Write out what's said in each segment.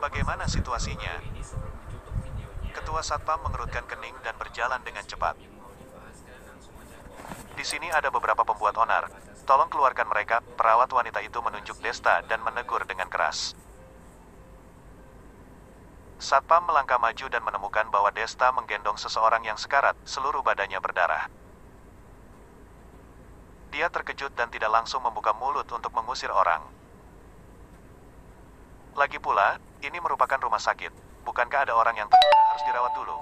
Bagaimana situasinya? Ketua Satpam mengerutkan kening dan berjalan dengan cepat. Di sini ada beberapa pembuat onar. Tolong keluarkan mereka. Perawat wanita itu menunjuk Desta dan menegur dengan keras. Satpam melangkah maju dan menemukan bahwa Desta menggendong seseorang yang sekarat, seluruh badannya berdarah. Dia terkejut dan tidak langsung membuka mulut untuk mengusir orang. Lagi pula, ini merupakan rumah sakit. Bukankah ada orang yang harus dirawat dulu?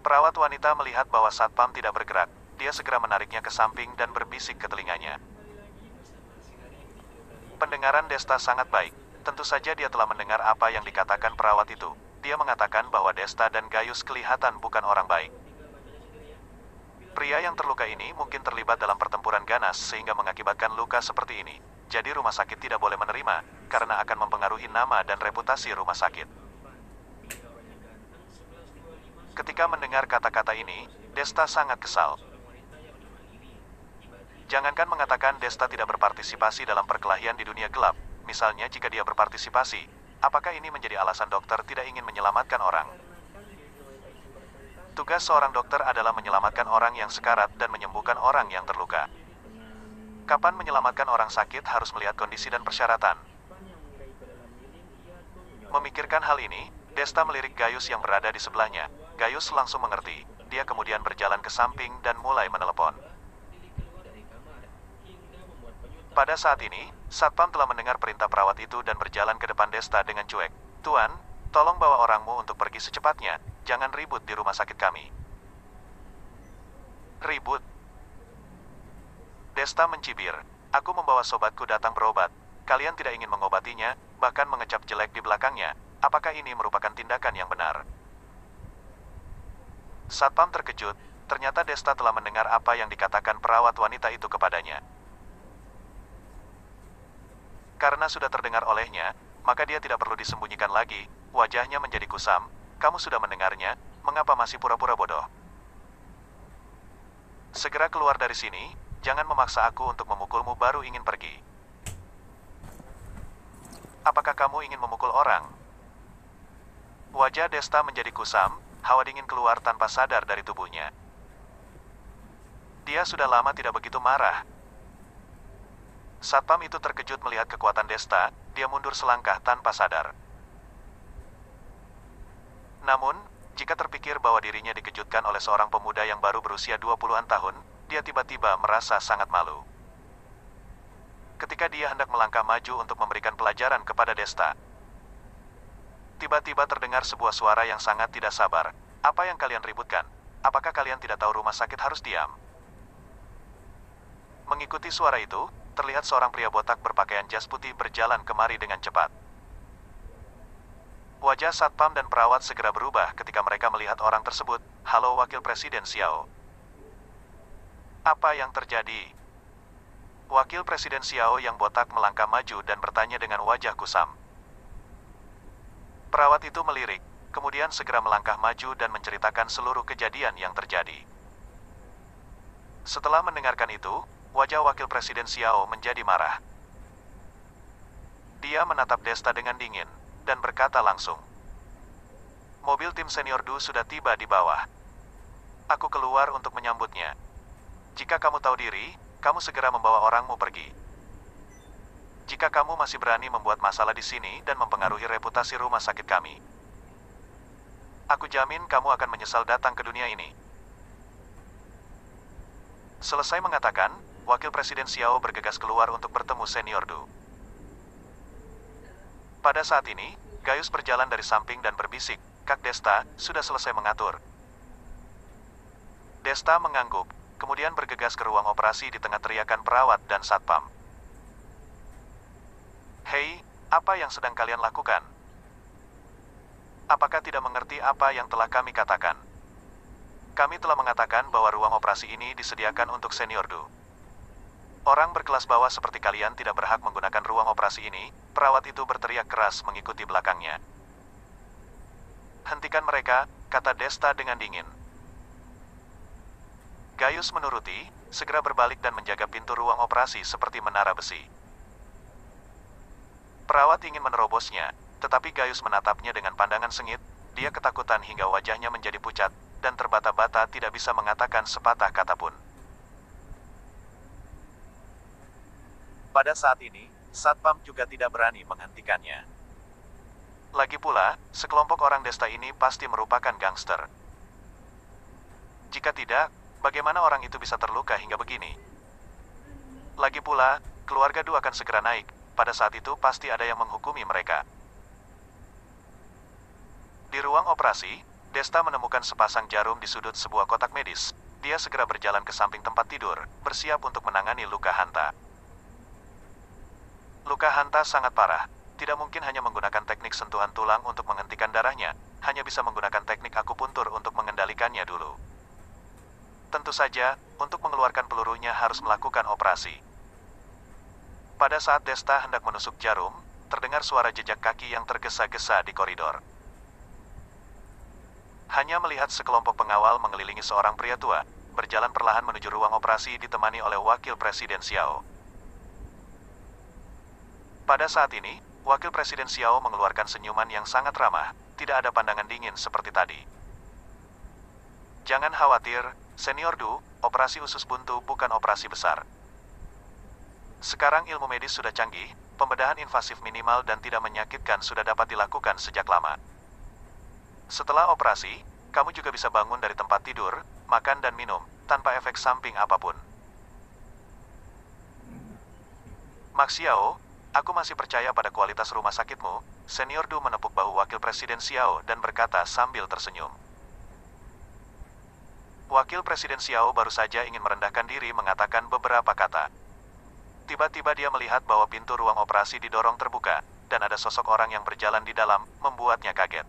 Perawat wanita melihat bahwa Satpam tidak bergerak. Dia segera menariknya ke samping dan berbisik ke telinganya. Pendengaran Desta sangat baik. Tentu saja dia telah mendengar apa yang dikatakan perawat itu. Dia mengatakan bahwa Desta dan Gayus kelihatan bukan orang baik. Pria yang terluka ini mungkin terlibat dalam pertempuran ganas sehingga mengakibatkan luka seperti ini. Jadi rumah sakit tidak boleh menerima, karena akan mempengaruhi nama dan reputasi rumah sakit. Ketika mendengar kata-kata ini, Desta sangat kesal. Jangankan mengatakan Desta tidak berpartisipasi dalam perkelahian di dunia gelap, misalnya jika dia berpartisipasi, apakah ini menjadi alasan dokter tidak ingin menyelamatkan orang? Tugas seorang dokter adalah menyelamatkan orang yang sekarat dan menyembuhkan orang yang terluka. Kapan menyelamatkan orang sakit harus melihat kondisi dan persyaratan. Memikirkan hal ini, Desta melirik Gayus yang berada di sebelahnya. Gayus langsung mengerti. Dia kemudian berjalan ke samping dan mulai menelepon. Pada saat ini, Satpam telah mendengar perintah perawat itu dan berjalan ke depan Desta dengan cuek. "Tuan, tolong bawa orangmu untuk pergi secepatnya. Jangan ribut di rumah sakit kami." Ribut? Desta mencibir. "Aku membawa sobatku datang berobat. Kalian tidak ingin mengobatinya, bahkan mengecap jelek di belakangnya. Apakah ini merupakan tindakan yang benar?" Satpam terkejut. Ternyata Desta telah mendengar apa yang dikatakan perawat wanita itu kepadanya. Karena sudah terdengar olehnya, maka dia tidak perlu disembunyikan lagi. Wajahnya menjadi kusam. "Kamu sudah mendengarnya, mengapa masih pura-pura bodoh? Segera keluar dari sini, jangan memaksa aku untuk memukulmu baru ingin pergi. Apakah kamu ingin memukul orang?" Wajah Desta menjadi kusam, hawa dingin keluar tanpa sadar dari tubuhnya. Dia sudah lama tidak begitu marah. Satpam itu terkejut melihat kekuatan Desta, dia mundur selangkah tanpa sadar. Namun, jika terpikir bahwa dirinya dikejutkan oleh seorang pemuda yang baru berusia 20-an tahun, dia tiba-tiba merasa sangat malu. Ketika dia hendak melangkah maju untuk memberikan pelajaran kepada Desta, tiba-tiba terdengar sebuah suara yang sangat tidak sabar. "Apa yang kalian ributkan? Apakah kalian tidak tahu rumah sakit harus diam?" Mengikuti suara itu, terlihat seorang pria botak berpakaian jas putih berjalan kemari dengan cepat. Wajah Satpam dan perawat segera berubah ketika mereka melihat orang tersebut. "Halo Wakil Presiden Xiao." "Apa yang terjadi?" Wakil Presiden Xiao yang botak melangkah maju dan bertanya dengan wajah kusam. Perawat itu melirik, kemudian segera melangkah maju dan menceritakan seluruh kejadian yang terjadi. Setelah mendengarkan itu, wajah Wakil Presiden Xiao menjadi marah. Dia menatap Desta dengan dingin, dan berkata langsung, "Mobil tim senior Du sudah tiba di bawah. Aku keluar untuk menyambutnya. Jika kamu tahu diri, kamu segera membawa orangmu pergi. Jika kamu masih berani membuat masalah di sini dan mempengaruhi reputasi rumah sakit kami, aku jamin kamu akan menyesal datang ke dunia ini." Selesai mengatakan, Wakil Presiden Xiao bergegas keluar untuk bertemu senior Du. Pada saat ini, Gayus berjalan dari samping dan berbisik, "Kak Desta, sudah selesai mengatur." Desta mengangguk, kemudian bergegas ke ruang operasi di tengah teriakan perawat dan Satpam. "Hei, apa yang sedang kalian lakukan? Apakah tidak mengerti apa yang telah kami katakan? Kami telah mengatakan bahwa ruang operasi ini disediakan untuk senior Du. Orang berkelas bawah seperti kalian tidak berhak menggunakan ruang operasi ini." Perawat itu berteriak keras mengikuti belakangnya. "Hentikan mereka," kata Desta dengan dingin. Gayus menuruti, segera berbalik dan menjaga pintu ruang operasi seperti menara besi. Perawat ingin menerobosnya, tetapi Gaius menatapnya dengan pandangan sengit. Dia ketakutan hingga wajahnya menjadi pucat, dan terbata-bata tidak bisa mengatakan sepatah kata pun. Pada saat ini, Satpam juga tidak berani menghentikannya. Lagi pula, sekelompok orang Desta ini pasti merupakan gangster. Jika tidak, bagaimana orang itu bisa terluka hingga begini? Lagi pula, keluarga Du akan segera naik. Pada saat itu pasti ada yang menghukumi mereka. Di ruang operasi, Desta menemukan sepasang jarum di sudut sebuah kotak medis. Dia segera berjalan ke samping tempat tidur, bersiap untuk menangani luka Hanta. Luka Hanta sangat parah. Tidak mungkin hanya menggunakan teknik sentuhan tulang untuk menghentikan darahnya, hanya bisa menggunakan teknik akupuntur untuk mengendalikannya dulu. Tentu saja, untuk mengeluarkan pelurunya harus melakukan operasi. Pada saat Desta hendak menusuk jarum, terdengar suara jejak kaki yang tergesa-gesa di koridor. Hanya melihat sekelompok pengawal mengelilingi seorang pria tua, berjalan perlahan menuju ruang operasi ditemani oleh Wakil Presiden Xiao. Pada saat ini, Wakil Presiden Xiao mengeluarkan senyuman yang sangat ramah, tidak ada pandangan dingin seperti tadi. Jangan khawatir, Senior Du, operasi usus buntu bukan operasi besar. Sekarang ilmu medis sudah canggih, pembedahan invasif minimal dan tidak menyakitkan sudah dapat dilakukan sejak lama. Setelah operasi, kamu juga bisa bangun dari tempat tidur, makan dan minum, tanpa efek samping apapun. Max Xiao, aku masih percaya pada kualitas rumah sakitmu. Senior Du menepuk bahu Wakil Presiden Xiao dan berkata sambil tersenyum. Wakil Presiden Xiao baru saja ingin merendahkan diri mengatakan beberapa kata. Tiba-tiba dia melihat bahwa pintu ruang operasi didorong terbuka, dan ada sosok orang yang berjalan di dalam, membuatnya kaget.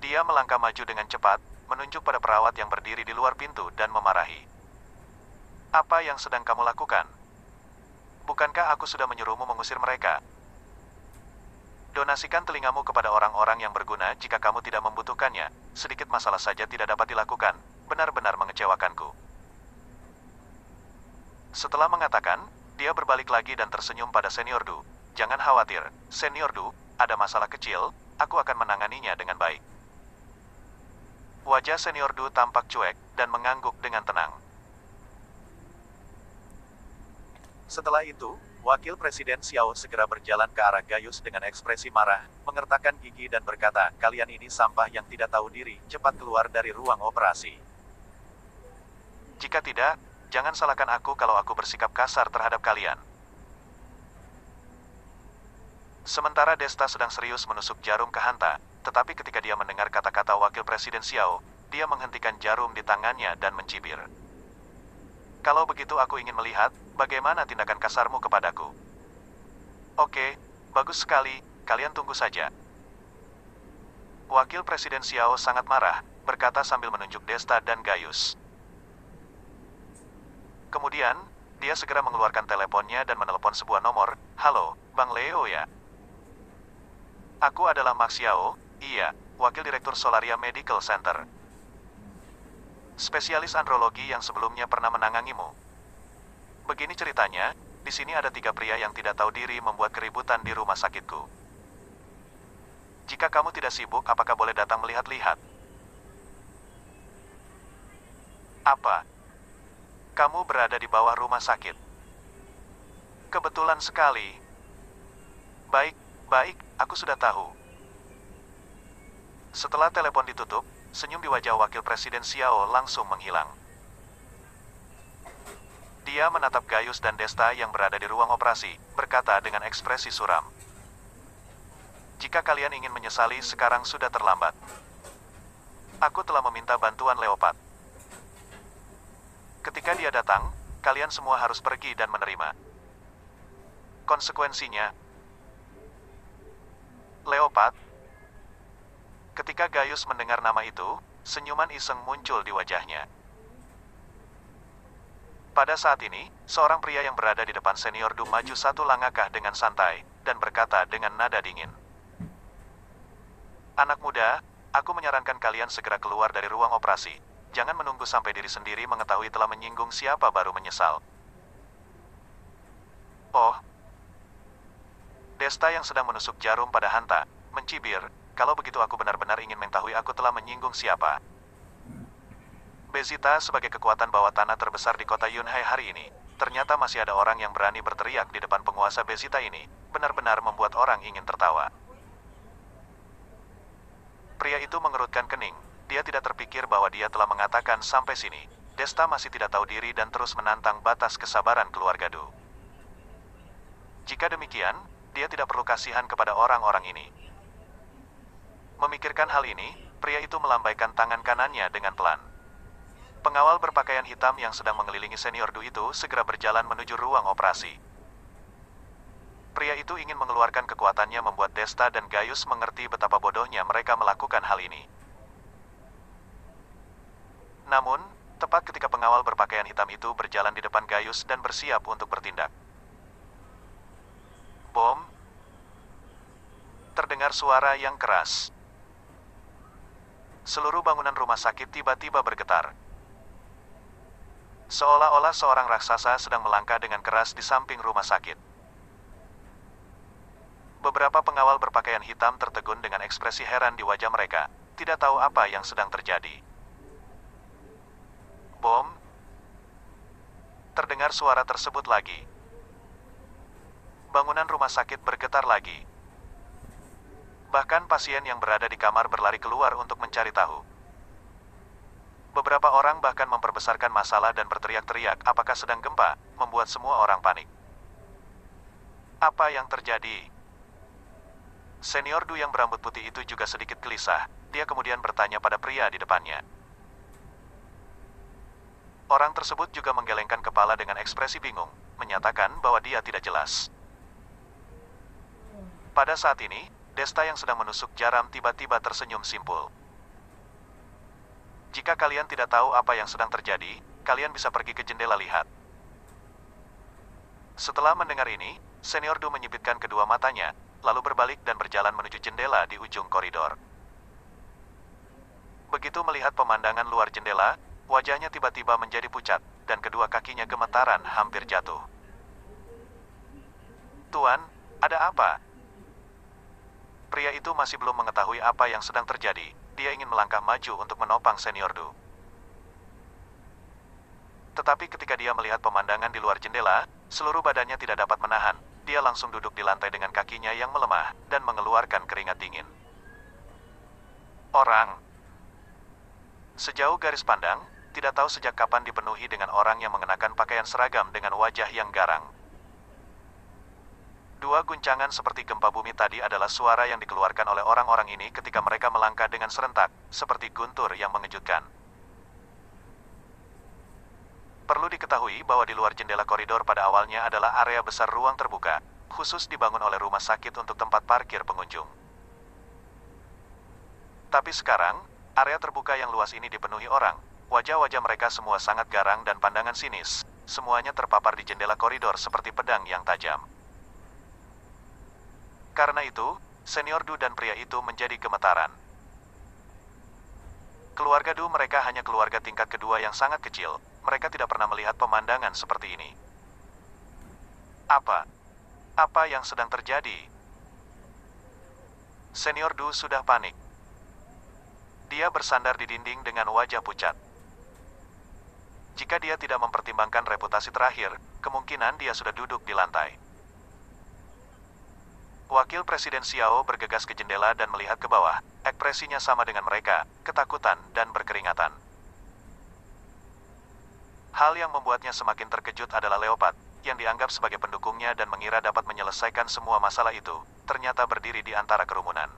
Dia melangkah maju dengan cepat, menunjuk pada perawat yang berdiri di luar pintu dan memarahi. Apa yang sedang kamu lakukan? Bukankah aku sudah menyuruhmu mengusir mereka? Donasikan telingamu kepada orang-orang yang berguna jika kamu tidak membutuhkannya. Sedikit masalah saja tidak dapat dilakukan, benar-benar mengecewakanku. Setelah mengatakan, dia berbalik lagi dan tersenyum pada Senior Du. Jangan khawatir, Senior Du, ada masalah kecil, aku akan menanganinya dengan baik. Wajah Senior Du tampak cuek, dan mengangguk dengan tenang. Setelah itu, Wakil Presiden Xiao segera berjalan ke arah Gaius dengan ekspresi marah, mengertakkan gigi dan berkata, kalian ini sampah yang tidak tahu diri, cepat keluar dari ruang operasi. Jika tidak, jangan salahkan aku kalau aku bersikap kasar terhadap kalian. Sementara Desta sedang serius menusuk jarum ke Hanta, tetapi ketika dia mendengar kata-kata Wakil Presiden Xiao, dia menghentikan jarum di tangannya dan mencibir. Kalau begitu aku ingin melihat, bagaimana tindakan kasarmu kepadaku. Oke, bagus sekali, kalian tunggu saja. Wakil Presiden Xiao sangat marah, berkata sambil menunjuk Desta dan Gaius. Kemudian, dia segera mengeluarkan teleponnya dan menelepon sebuah nomor. Halo, Bang Leo ya? Aku adalah Max Xiao, iya, Wakil Direktur Solaria Medical Center. Spesialis andrologi yang sebelumnya pernah menanganimu. Begini ceritanya, di sini ada 3 pria yang tidak tahu diri membuat keributan di rumah sakitku. Jika kamu tidak sibuk, apakah boleh datang melihat-lihat? Apa? Kamu berada di bawah rumah sakit? Kebetulan sekali. Baik, aku sudah tahu. Setelah telepon ditutup, senyum di wajah Wakil Presiden Xiao langsung menghilang. Dia menatap Gaius dan Desta yang berada di ruang operasi, berkata dengan ekspresi suram. Jika kalian ingin menyesali, sekarang sudah terlambat. Aku telah meminta bantuan Leopard. Ketika dia datang, kalian semua harus pergi dan menerima konsekuensinya. Leopard. Ketika Gaius mendengar nama itu, senyuman iseng muncul di wajahnya. Pada saat ini, seorang pria yang berada di depan Senior Du maju satu langkah dengan santai, dan berkata dengan nada dingin. Anak muda, aku menyarankan kalian segera keluar dari ruang operasi. Jangan menunggu sampai diri sendiri mengetahui telah menyinggung siapa baru menyesal. Oh, Desta yang sedang menusuk jarum pada Hanta, mencibir, kalau begitu aku benar-benar ingin mengetahui aku telah menyinggung siapa. Bezita sebagai kekuatan bawah tanah terbesar di kota Yunhai hari ini, ternyata masih ada orang yang berani berteriak di depan penguasa Bezita ini, benar-benar membuat orang ingin tertawa. Pria itu mengerutkan kening, dia tidak terpikir bahwa dia telah mengatakan sampai sini. Desta masih tidak tahu diri dan terus menantang batas kesabaran keluarga Du. Jika demikian, dia tidak perlu kasihan kepada orang-orang ini. Memikirkan hal ini, pria itu melambaikan tangan kanannya dengan pelan. Pengawal berpakaian hitam yang sedang mengelilingi senior Du itu segera berjalan menuju ruang operasi. Pria itu ingin mengeluarkan kekuatannya membuat Desta dan Gaius mengerti betapa bodohnya mereka melakukan hal ini. Namun, tepat ketika pengawal berpakaian hitam itu berjalan di depan Gaius dan bersiap untuk bertindak. Bom! Terdengar suara yang keras. Seluruh bangunan rumah sakit tiba-tiba bergetar. Seolah-olah seorang raksasa sedang melangkah dengan keras di samping rumah sakit. Beberapa pengawal berpakaian hitam tertegun dengan ekspresi heran di wajah mereka, tidak tahu apa yang sedang terjadi. Bom! Terdengar suara tersebut lagi. Bangunan rumah sakit bergetar lagi. Bahkan pasien yang berada di kamar berlari keluar untuk mencari tahu. Beberapa orang bahkan memperbesarkan masalah dan berteriak-teriak apakah sedang gempa, membuat semua orang panik. Apa yang terjadi? Senior Du yang berambut putih itu juga sedikit gelisah, dia kemudian bertanya pada pria di depannya. Orang tersebut juga menggelengkan kepala dengan ekspresi bingung, menyatakan bahwa dia tidak jelas. Pada saat ini, Desta yang sedang menusuk jarum tiba-tiba tersenyum simpul. Jika kalian tidak tahu apa yang sedang terjadi, kalian bisa pergi ke jendela lihat. Setelah mendengar ini, Senior Du menyipitkan kedua matanya, lalu berbalik dan berjalan menuju jendela di ujung koridor. Begitu melihat pemandangan luar jendela, wajahnya tiba-tiba menjadi pucat, dan kedua kakinya gemetaran hampir jatuh. Tuan, ada apa? Pria itu masih belum mengetahui apa yang sedang terjadi. Dia ingin melangkah maju untuk menopang Senior Du. Tetapi ketika dia melihat pemandangan di luar jendela, seluruh badannya tidak dapat menahan. Dia langsung duduk di lantai dengan kakinya yang melemah, dan mengeluarkan keringat dingin. Orang. Sejauh garis pandang, tidak tahu sejak kapan dipenuhi dengan orang yang mengenakan pakaian seragam dengan wajah yang garang. Dua guncangan seperti gempa bumi tadi adalah suara yang dikeluarkan oleh orang-orang ini ketika mereka melangkah dengan serentak, seperti guntur yang mengejutkan. Perlu diketahui bahwa di luar jendela koridor pada awalnya adalah area besar ruang terbuka, khusus dibangun oleh rumah sakit untuk tempat parkir pengunjung. Tapi sekarang, area terbuka yang luas ini dipenuhi orang. Wajah-wajah mereka semua sangat garang dan pandangan sinis. Semuanya terpapar di jendela koridor seperti pedang yang tajam. Karena itu, Senior Du dan pria itu menjadi gemetaran. Keluarga Du mereka hanya keluarga tingkat kedua yang sangat kecil. Mereka tidak pernah melihat pemandangan seperti ini. Apa yang sedang terjadi? Senior Du sudah panik. Dia bersandar di dinding dengan wajah pucat. Jika dia tidak mempertimbangkan reputasi terakhir, kemungkinan dia sudah duduk di lantai. Wakil Presiden Xiao bergegas ke jendela dan melihat ke bawah. Ekspresinya sama dengan mereka, ketakutan dan berkeringatan. Hal yang membuatnya semakin terkejut adalah Leopard, yang dianggap sebagai pendukungnya dan mengira dapat menyelesaikan semua masalah itu, ternyata berdiri di antara kerumunan.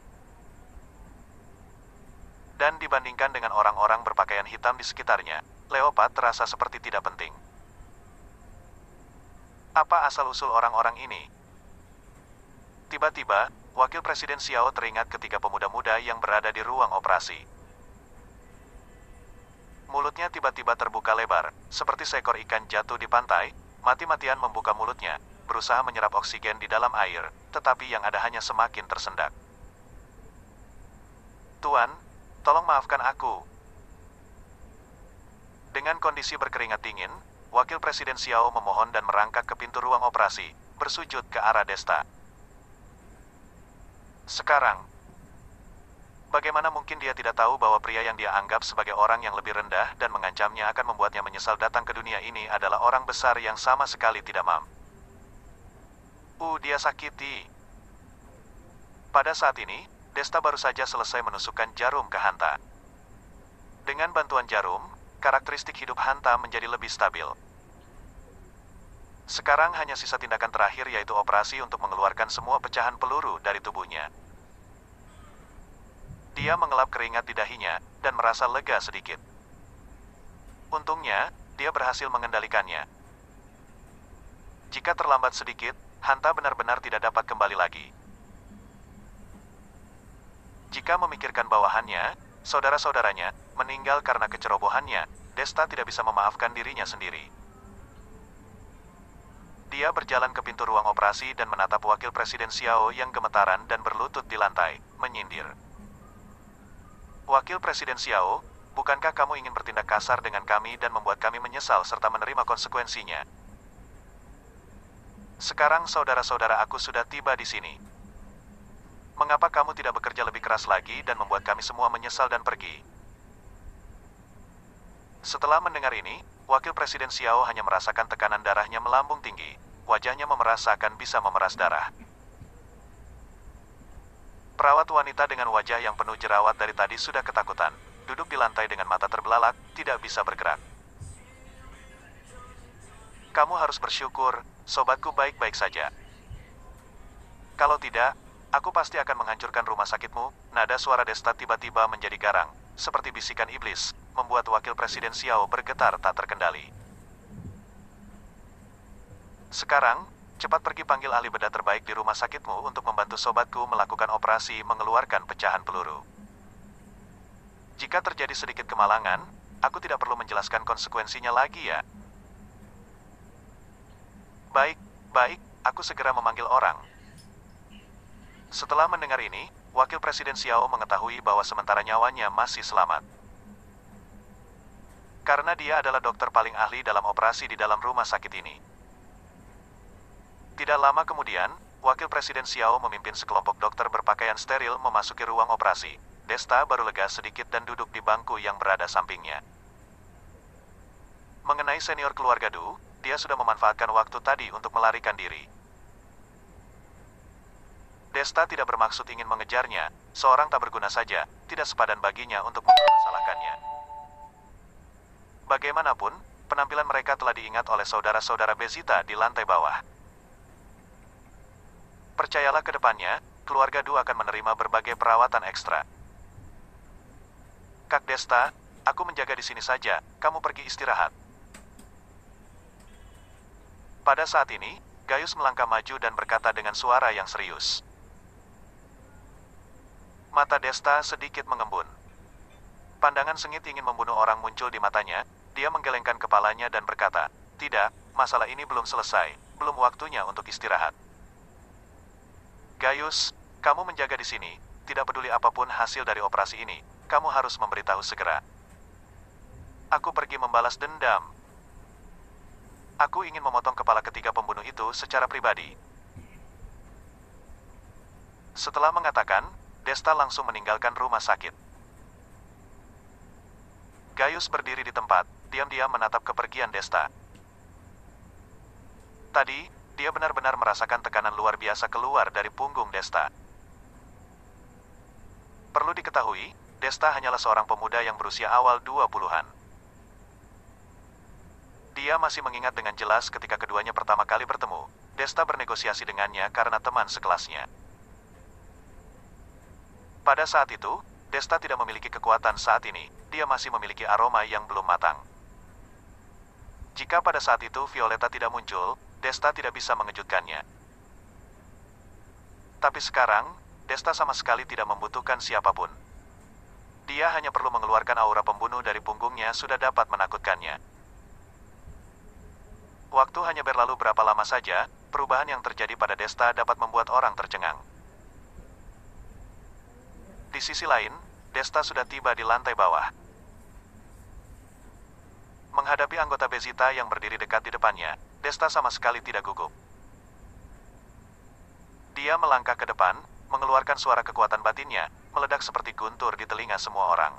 Dan dibandingkan dengan orang-orang berpakaian hitam di sekitarnya, Leopard terasa seperti tidak penting. Apa asal-usul orang-orang ini? Tiba-tiba, Wakil Presiden Xiao teringat ketiga pemuda muda yang berada di ruang operasi. Mulutnya tiba-tiba terbuka lebar, seperti seekor ikan jatuh di pantai, mati-matian membuka mulutnya, berusaha menyerap oksigen di dalam air, tetapi yang ada hanya semakin tersendak. Tuan, tolong maafkan aku. Dengan kondisi berkeringat dingin, Wakil Presiden Xiao memohon dan merangkak ke pintu ruang operasi, bersujud ke arah Desta. Sekarang, bagaimana mungkin dia tidak tahu bahwa pria yang dia anggap sebagai orang yang lebih rendah dan mengancamnya akan membuatnya menyesal datang ke dunia ini adalah orang besar yang sama sekali tidak mampu. Dia sakiti. Pada saat ini, Desta baru saja selesai menusukkan jarum ke Hanta. Dengan bantuan jarum, karakteristik hidup Hanta menjadi lebih stabil. Sekarang hanya sisa tindakan terakhir yaitu operasi untuk mengeluarkan semua pecahan peluru dari tubuhnya. Dia mengelap keringat di dahinya, dan merasa lega sedikit. Untungnya, dia berhasil mengendalikannya. Jika terlambat sedikit, Hanta benar-benar tidak dapat kembali lagi. Jika memikirkan bawahannya, saudara-saudaranya, meninggal karena kecerobohannya, Desta tidak bisa memaafkan dirinya sendiri. Dia berjalan ke pintu ruang operasi dan menatap Wakil Presiden Xiao yang gemetaran dan berlutut di lantai, menyindir. Wakil Presiden Xiao, bukankah kamu ingin bertindak kasar dengan kami dan membuat kami menyesal serta menerima konsekuensinya? Sekarang saudara-saudara aku sudah tiba di sini. Mengapa kamu tidak bekerja lebih keras lagi dan membuat kami semua menyesal dan pergi? Setelah mendengar ini, Wakil Presiden Xiao hanya merasakan tekanan darahnya melambung tinggi. Wajahnya memeras seakan bisa memeras darah. Perawat wanita dengan wajah yang penuh jerawat dari tadi sudah ketakutan. Duduk di lantai dengan mata terbelalak, tidak bisa bergerak. Kamu harus bersyukur, sobatku baik-baik saja. Kalau tidak, aku pasti akan menghancurkan rumah sakitmu. Nada suara Desta tiba-tiba menjadi garang, seperti bisikan iblis, membuat Wakil Presiden Xiao bergetar tak terkendali. Sekarang, cepat pergi panggil ahli bedah terbaik di rumah sakitmu untuk membantu sobatku melakukan operasi mengeluarkan pecahan peluru. Jika terjadi sedikit kemalangan, aku tidak perlu menjelaskan konsekuensinya lagi ya. Baik, aku segera memanggil orang. Setelah mendengar ini, Wakil Presiden Xiao mengetahui bahwa sementara nyawanya masih selamat. Karena dia adalah dokter paling ahli dalam operasi di dalam rumah sakit ini. Tidak lama kemudian, Wakil Presiden Xiao memimpin sekelompok dokter berpakaian steril memasuki ruang operasi. Desta baru lega sedikit dan duduk di bangku yang berada sampingnya. Mengenai senior keluarga Du, dia sudah memanfaatkan waktu tadi untuk melarikan diri. Desta tidak bermaksud ingin mengejarnya, seorang tak berguna saja, tidak sepadan baginya untuk mempermasalahkannya. Bagaimanapun, penampilan mereka telah diingat oleh saudara-saudara Bezita di lantai bawah. Percayalah ke depannya, keluarga Du akan menerima berbagai perawatan ekstra. Kak Desta, aku menjaga di sini saja, kamu pergi istirahat. Pada saat ini, Gaius melangkah maju dan berkata dengan suara yang serius. Mata Desta sedikit mengembun. Pandangan sengit ingin membunuh orang muncul di matanya, dia menggelengkan kepalanya dan berkata, tidak, masalah ini belum selesai, belum waktunya untuk istirahat. Gaius, kamu menjaga di sini, tidak peduli apapun hasil dari operasi ini, kamu harus memberitahu segera. Aku pergi membalas dendam. Aku ingin memotong kepala ketiga pembunuh itu secara pribadi. Setelah mengatakan, Desta langsung meninggalkan rumah sakit. Gaius berdiri di tempat, diam-diam menatap kepergian Desta. Tadi, dia benar-benar merasakan tekanan luar biasa keluar dari punggung Desta. Perlu diketahui, Desta hanyalah seorang pemuda yang berusia awal 20-an. Dia masih mengingat dengan jelas ketika keduanya pertama kali bertemu. Desta bernegosiasi dengannya karena teman sekelasnya. Pada saat itu, Desta tidak memiliki kekuatan saat ini, dia masih memiliki aroma yang belum matang. Jika pada saat itu Violeta tidak muncul, Desta tidak bisa mengejutkannya. Tapi sekarang, Desta sama sekali tidak membutuhkan siapapun. Dia hanya perlu mengeluarkan aura pembunuh dari punggungnya sudah dapat menakutkannya. Waktu hanya berlalu berapa lama saja, perubahan yang terjadi pada Desta dapat membuat orang tercengang. Di sisi lain, Desta sudah tiba di lantai bawah. Menghadapi anggota Bezita yang berdiri dekat di depannya, Desta sama sekali tidak gugup. Dia melangkah ke depan, mengeluarkan suara kekuatan batinnya, meledak seperti guntur di telinga semua orang.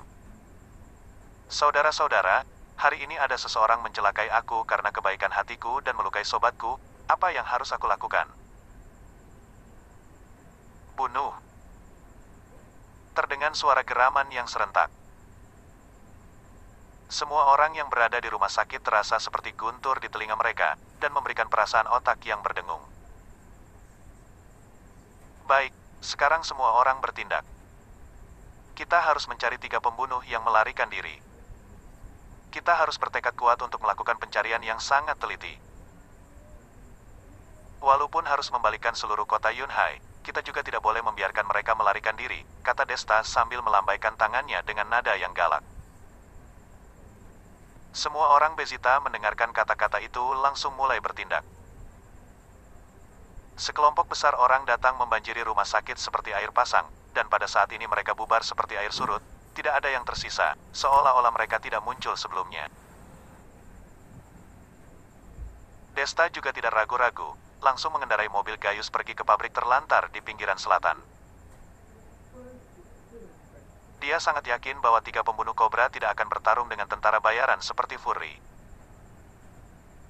Saudara-saudara, hari ini ada seseorang mencelakai aku karena kebaikan hatiku dan melukai sobatku. Apa yang harus aku lakukan? Bunuh. Terdengar suara geraman yang serentak. Semua orang yang berada di rumah sakit terasa seperti guntur di telinga mereka, dan memberikan perasaan otak yang berdengung. Baik, sekarang semua orang bertindak. Kita harus mencari 3 pembunuh yang melarikan diri. Kita harus bertekad kuat untuk melakukan pencarian yang sangat teliti. Walaupun harus membalikan seluruh kota Yunhai, kita juga tidak boleh membiarkan mereka melarikan diri, kata Desta sambil melambaikan tangannya dengan nada yang galak. Semua orang Bezita mendengarkan kata-kata itu langsung mulai bertindak. Sekelompok besar orang datang membanjiri rumah sakit seperti air pasang, dan pada saat ini mereka bubar seperti air surut, tidak ada yang tersisa, seolah-olah mereka tidak muncul sebelumnya. Desta juga tidak ragu-ragu, langsung mengendarai mobil Gaius pergi ke pabrik terlantar di pinggiran selatan. Dia sangat yakin bahwa 3 pembunuh kobra tidak akan bertarung dengan tentara bayaran seperti Fury.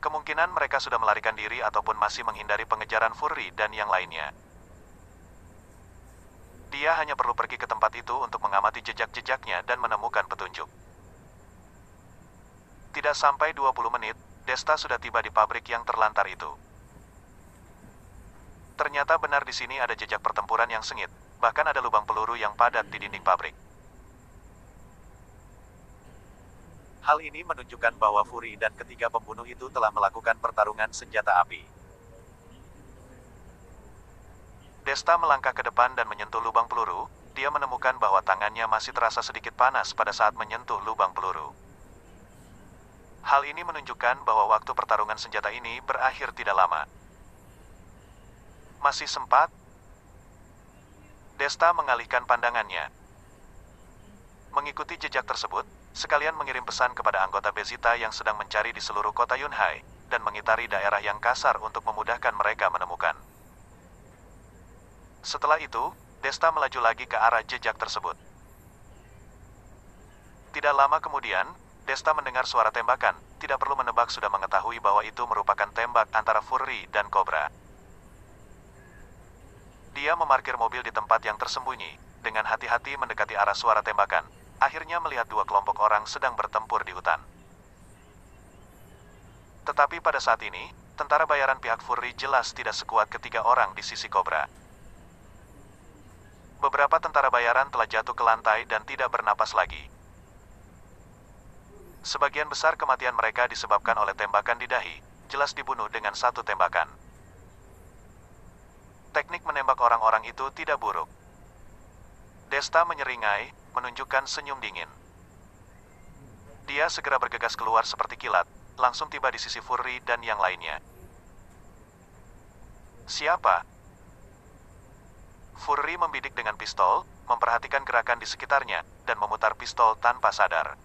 Kemungkinan mereka sudah melarikan diri ataupun masih menghindari pengejaran Fury dan yang lainnya. Dia hanya perlu pergi ke tempat itu untuk mengamati jejak-jejaknya dan menemukan petunjuk. Tidak sampai 20 menit, Desta sudah tiba di pabrik yang terlantar itu. Ternyata benar di sini ada jejak pertempuran yang sengit, bahkan ada lubang peluru yang padat di dinding pabrik. Hal ini menunjukkan bahwa Fury dan ketiga pembunuh itu telah melakukan pertarungan senjata api. Desta melangkah ke depan dan menyentuh lubang peluru. Dia menemukan bahwa tangannya masih terasa sedikit panas pada saat menyentuh lubang peluru. Hal ini menunjukkan bahwa waktu pertarungan senjata ini berakhir tidak lama. Masih sempat? Desta mengalihkan pandangannya. Mengikuti jejak tersebut, sekalian mengirim pesan kepada anggota Bezita yang sedang mencari di seluruh kota Yunhai, dan mengitari daerah yang kasar untuk memudahkan mereka menemukan. Setelah itu, Desta melaju lagi ke arah jejak tersebut. Tidak lama kemudian, Desta mendengar suara tembakan, tidak perlu menebak sudah mengetahui bahwa itu merupakan tembak antara Fury dan Cobra. Dia memarkir mobil di tempat yang tersembunyi, dengan hati-hati mendekati arah suara tembakan. Akhirnya melihat 2 kelompok orang sedang bertempur di hutan. Tetapi pada saat ini, tentara bayaran pihak Fury jelas tidak sekuat ketiga orang di sisi Cobra. Beberapa tentara bayaran telah jatuh ke lantai dan tidak bernapas lagi. Sebagian besar kematian mereka disebabkan oleh tembakan di dahi, jelas dibunuh dengan 1 tembakan. Teknik menembak orang-orang itu tidak buruk. Desta menyeringai, menunjukkan senyum dingin. Dia segera bergegas keluar seperti kilat, langsung tiba di sisi Fury dan yang lainnya. Siapa? Fury membidik dengan pistol, memperhatikan gerakan di sekitarnya, dan memutar pistol tanpa sadar.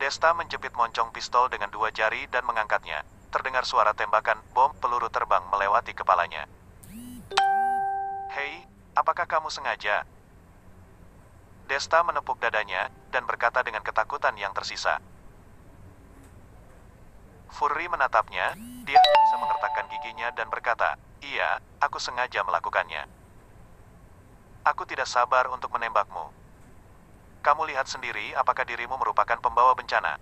Desta menjepit moncong pistol dengan 2 jari dan mengangkatnya. Terdengar suara tembakan bom peluru terbang melewati kepalanya. Hei, apakah kamu sengaja? Desta menepuk dadanya, dan berkata dengan ketakutan yang tersisa. Fury menatapnya, dia hanya bisa mengertakkan giginya dan berkata, iya, aku sengaja melakukannya. Aku tidak sabar untuk menembakmu. Kamu lihat sendiri apakah dirimu merupakan pembawa bencana.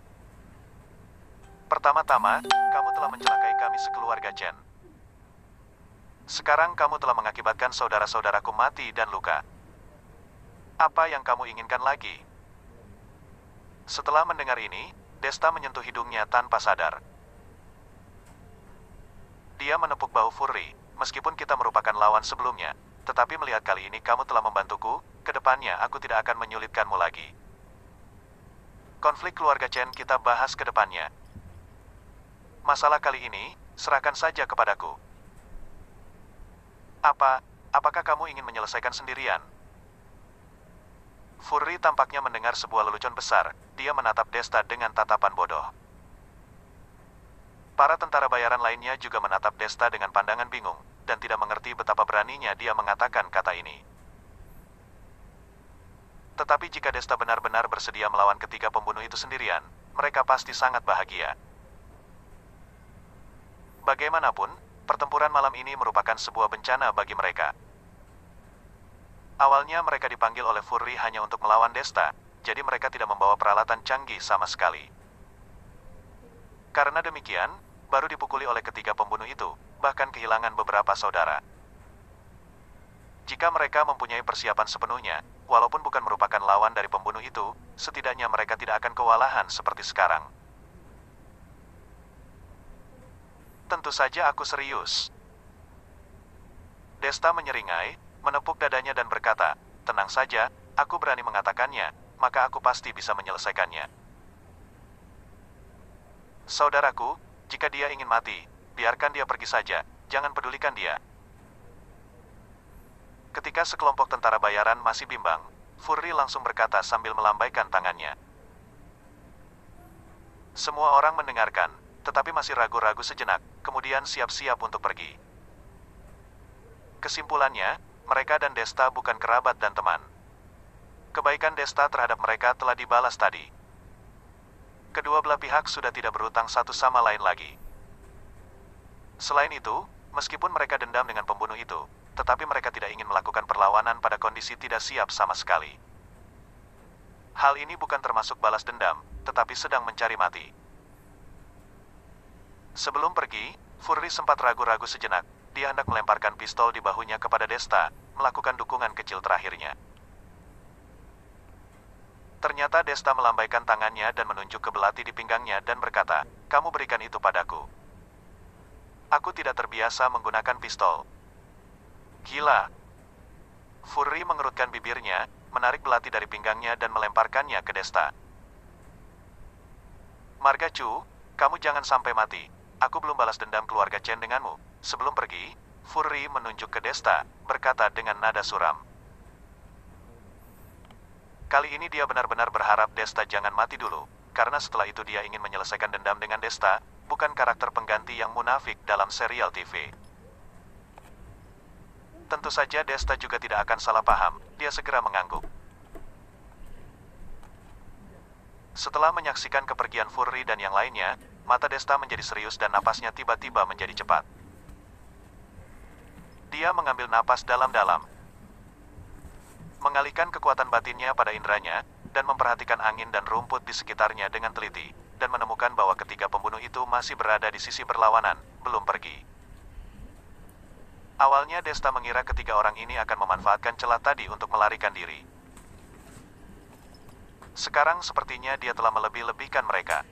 Pertama-tama, kamu telah mencelakai kami sekeluarga Chen. Sekarang kamu telah mengakibatkan saudara-saudaraku mati dan luka. Apa yang kamu inginkan lagi? Setelah mendengar ini, Desta menyentuh hidungnya tanpa sadar. Dia menepuk bahu Fury, meskipun kita merupakan lawan sebelumnya, tetapi melihat kali ini kamu telah membantuku, kedepannya aku tidak akan menyulitkanmu lagi. Konflik keluarga Chen kita bahas ke depannya. Masalah kali ini, serahkan saja kepadaku. Apakah kamu ingin menyelesaikan sendirian? Fury tampaknya mendengar sebuah lelucon besar, dia menatap Desta dengan tatapan bodoh. Para tentara bayaran lainnya juga menatap Desta dengan pandangan bingung. dan tidak mengerti betapa beraninya dia mengatakan kata ini. Tetapi jika Desta benar-benar bersedia melawan ketiga pembunuh itu sendirian, mereka pasti sangat bahagia. Bagaimanapun, pertempuran malam ini merupakan sebuah bencana bagi mereka. Awalnya mereka dipanggil oleh Furry hanya untuk melawan Desta, jadi mereka tidak membawa peralatan canggih sama sekali. Karena demikian, baru dipukuli oleh ketiga pembunuh itu, bahkan kehilangan beberapa saudara. Jika mereka mempunyai persiapan sepenuhnya, walaupun bukan merupakan lawan dari pembunuh itu, setidaknya mereka tidak akan kewalahan seperti sekarang. Tentu saja aku serius. Desta menyeringai, menepuk dadanya dan berkata, "Tenang saja, aku berani mengatakannya, maka aku pasti bisa menyelesaikannya. Saudaraku, jika dia ingin mati, biarkan dia pergi saja, jangan pedulikan dia." Ketika sekelompok tentara bayaran masih bimbang, Furry langsung berkata sambil melambaikan tangannya. Semua orang mendengarkan, tetapi masih ragu-ragu sejenak, kemudian siap-siap untuk pergi. Kesimpulannya, mereka dan Desta bukan kerabat dan teman. Kebaikan Desta terhadap mereka telah dibalas tadi. Kedua belah pihak sudah tidak berhutang satu sama lain lagi. Selain itu, meskipun mereka dendam dengan pembunuh itu, tetapi mereka tidak ingin melakukan perlawanan pada kondisi tidak siap sama sekali. Hal ini bukan termasuk balas dendam, tetapi sedang mencari mati. Sebelum pergi, Furry sempat ragu-ragu sejenak. Dia hendak melemparkan pistol di bahunya kepada Desta, melakukan dukungan kecil terakhirnya. Ternyata Desta melambaikan tangannya dan menunjuk ke belati di pinggangnya dan berkata, "Kamu berikan itu padaku. Aku tidak terbiasa menggunakan pistol." Gila. Furry mengerutkan bibirnya, menarik belati dari pinggangnya dan melemparkannya ke Desta. "Marga Chu, kamu jangan sampai mati. Aku belum balas dendam keluarga Chen denganmu." Sebelum pergi, Furry menunjuk ke Desta, berkata dengan nada suram. Kali ini dia benar-benar berharap Desta jangan mati dulu, karena setelah itu dia ingin menyelesaikan dendam dengan Desta, bukan karakter pengganti yang munafik dalam serial TV. Tentu saja Desta juga tidak akan salah paham, dia segera mengangguk. Setelah menyaksikan kepergian Furry dan yang lainnya, mata Desta menjadi serius dan napasnya tiba-tiba menjadi cepat. Dia mengambil napas dalam-dalam, mengalihkan kekuatan batinnya pada inderanya, dan memperhatikan angin dan rumput di sekitarnya dengan teliti, dan menemukan bahwa ketiga pembunuh itu masih berada di sisi berlawanan, belum pergi. Awalnya Desta mengira ketiga orang ini akan memanfaatkan celah tadi untuk melarikan diri. Sekarang sepertinya dia telah melebih-lebihkan mereka.